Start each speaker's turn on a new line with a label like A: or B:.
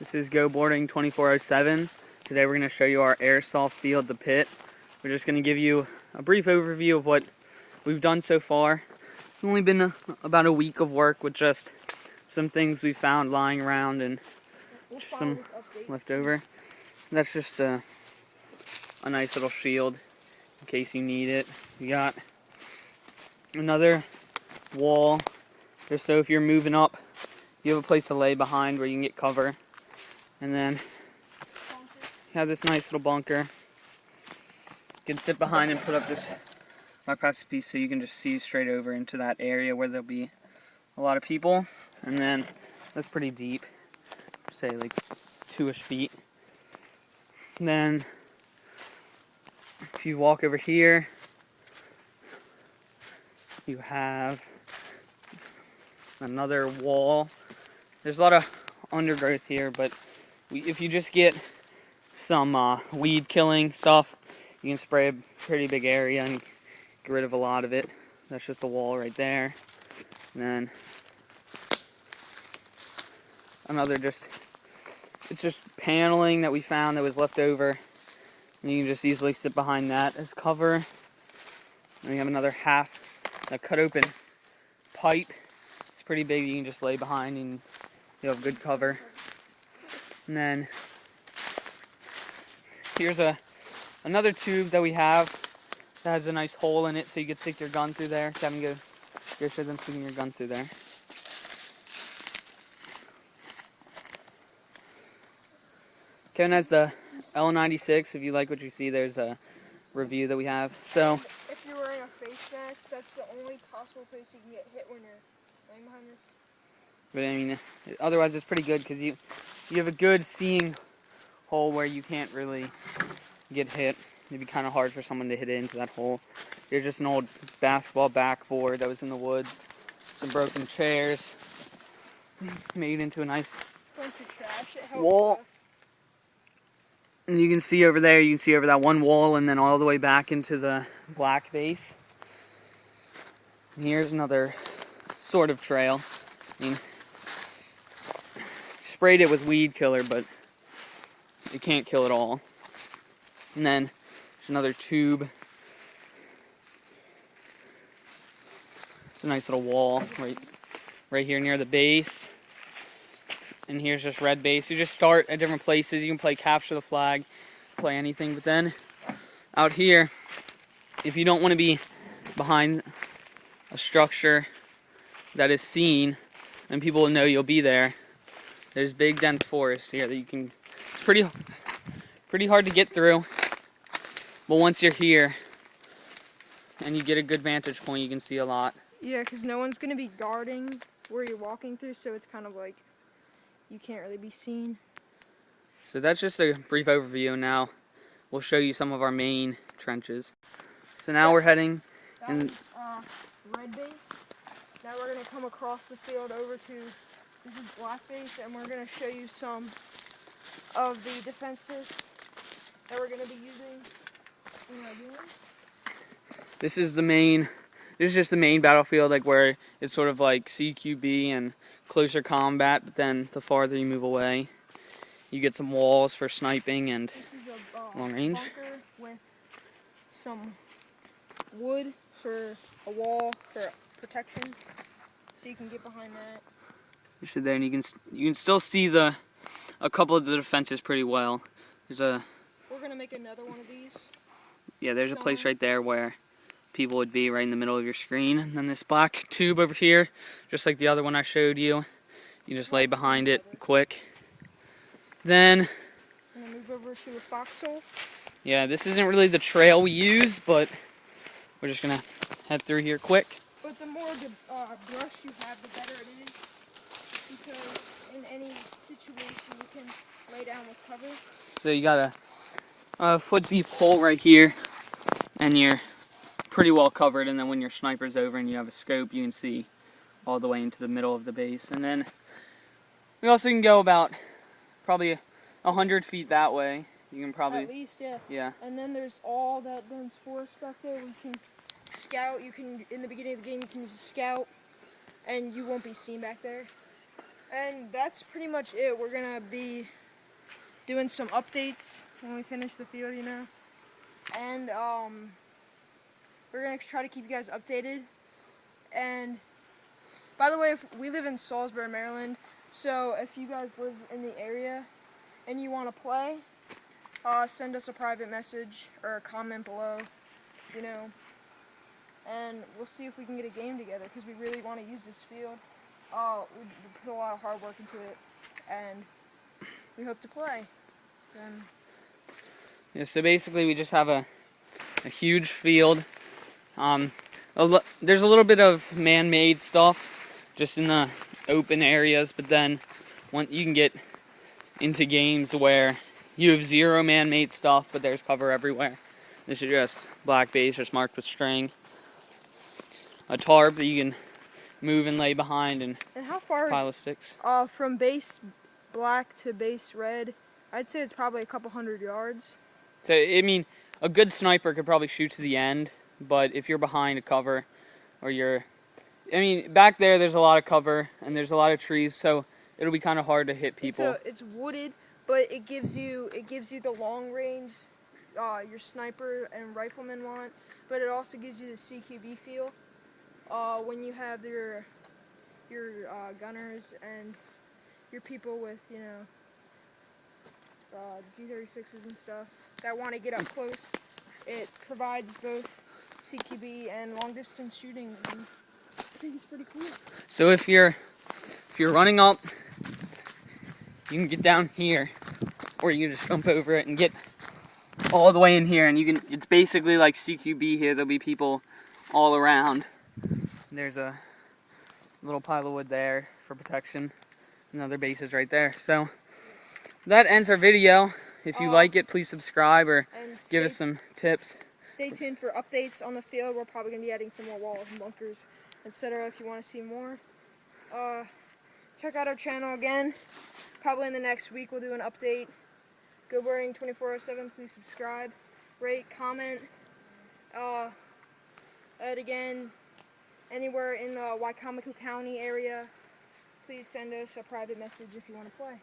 A: This is GHOSTR3CONSAIRSOFT's. Today we're going to show you our airsoft field, the pit. We're just going to give you a brief overview of what we've done so far. It's only been about a week of work with just some things we found lying around and just some leftover. That's just a nice little shield in case you need it. We got another wall just so if you're moving up, you have a place to lay behind where you can get cover. And then you have this nice little bunker. You can sit behind and put up this piece so you can just see straight over into that area where there'll be a lot of people. And then that's pretty deep, say like 2-ish feet. And then if you walk over here, you have another wall. There's a lot of undergrowth here, but if you just get some weed killing stuff, you can spray a pretty big area and get rid of a lot of it. That's just a wall right there. And then it's just paneling that we found that was left over. And you can just easily sit behind that as cover. And we have another half, a cut open pipe. It's pretty big, you can just lay behind and you'll have good cover. And then here's another tube that we have that has a nice hole in it so you can stick your gun through there. Kevin, go show them sticking your gun through there. Kevin has the L96. If you like what you see, there's a review that we have. So
B: if you're wearing a face mask, that's the only possible place you can get hit when you're laying behind this.
A: But I mean, otherwise it's pretty good because you have a good seeing hole where you can't really get hit. It'd be kind of hard for someone to hit into that hole. Here's just an old basketball backboard that was in the woods. Some broken chairs. Made into a nice wall. And you can see over there, you can see over that one wall and then all the way back into the black base. And here's another sort of trail. I mean, sprayed it with weed killer, but it can't kill it all. And then there's another tube. It's a nice little wall right here near the base. And here's just red base. You just start at different places. You can play capture the flag, play anything. But then out here, if you don't want to be behind a structure that is seen and people will know you'll be there, there's big dense forest here that you can, it's pretty hard to get through. But once you're here and you get a good vantage point, you can see a lot.
B: Yeah, because no one's going to be guarding where you're walking through, so it's kind of like you can't really be seen.
A: So that's just a brief overview. Now we'll show you some of our main trenches. So now we're heading in
B: red base. Now we're going to come across the field over to this is black base, and we're going to show you some of the defenses that we're going to be using in our game.
A: This is just the main battlefield, like where it's sort of like CQB and closer combat, but then the farther you move away, you get some walls for sniping and long range.
B: Bunker with some wood for a wall for protection, so you can get behind that.
A: You sit there and you can still see a couple of the defenses pretty well. We're
B: gonna make another one of these.
A: Yeah, there's a place right there where people would be right in the middle of your screen. And then this black tube over here, just like the other one I showed you, you just lay behind it quick. Then
B: I'm gonna move over to a foxhole.
A: Yeah, this isn't really the trail we use, but we're just gonna head through here quick.
B: But the more brush you have, the better it is, because in any situation you can lay down with cover.
A: So you got a foot deep hole right here, and you're pretty well covered. And then when your sniper's over and you have a scope, you can see all the way into the middle of the base. And then we also can go about probably 100 feet that way. You can probably
B: at least, yeah.
A: Yeah.
B: And then there's all that dense forest back there. We can scout. You can, in the beginning of the game, you can use a scout, and you won't be seen back there. And that's pretty much it. We're gonna be doing some updates when we finish the field, you know. And we're gonna try to keep you guys updated. And by the way, if we live in Salisbury, Maryland, so if you guys live in the area and you want to play, send us a private message or a comment below, you know, and we'll see if we can get a game together because we really want to use this field. We put a lot of hard work into it, and we hope to play. And
A: yeah, so basically we just have a huge field. There's a little bit of man-made stuff just in the open areas, but then you can get into games where you have zero man-made stuff, but there's cover everywhere. This is just black base, just marked with string. A tarp that you can move and lay behind, and
B: how far?
A: Pile of sticks.
B: From base black to base red, I'd say it's probably a couple 100 yards.
A: So, I mean, a good sniper could probably shoot to the end, but if you're behind a cover, or back there's a lot of cover, and there's a lot of trees, so it'll be kind of hard to hit people.
B: It's wooded, but it gives you the long range your sniper and rifleman want, but it also gives you the CQB feel when you have your gunners and your people with, you know, G36s and stuff that want to get up close. It provides both CQB and long distance shooting, and I think it's pretty cool.
A: So if you're running up, you can get down here, or you can just jump over it and get all the way in here, and it's basically like CQB here. There'll be people all around. There's a little pile of wood there for protection. Another base is right there. So that ends our video. If you like it, please subscribe or give us some tips.
B: Stay tuned for updates on the field. We're probably going to be adding some more walls and bunkers, etc. if you want to see more. Check out our channel again. Probably in the next week we'll do an update. Go Birring 24/7. Please subscribe, rate, comment. And again, anywhere in the Wycomico County area, please send us a private message if you want to play.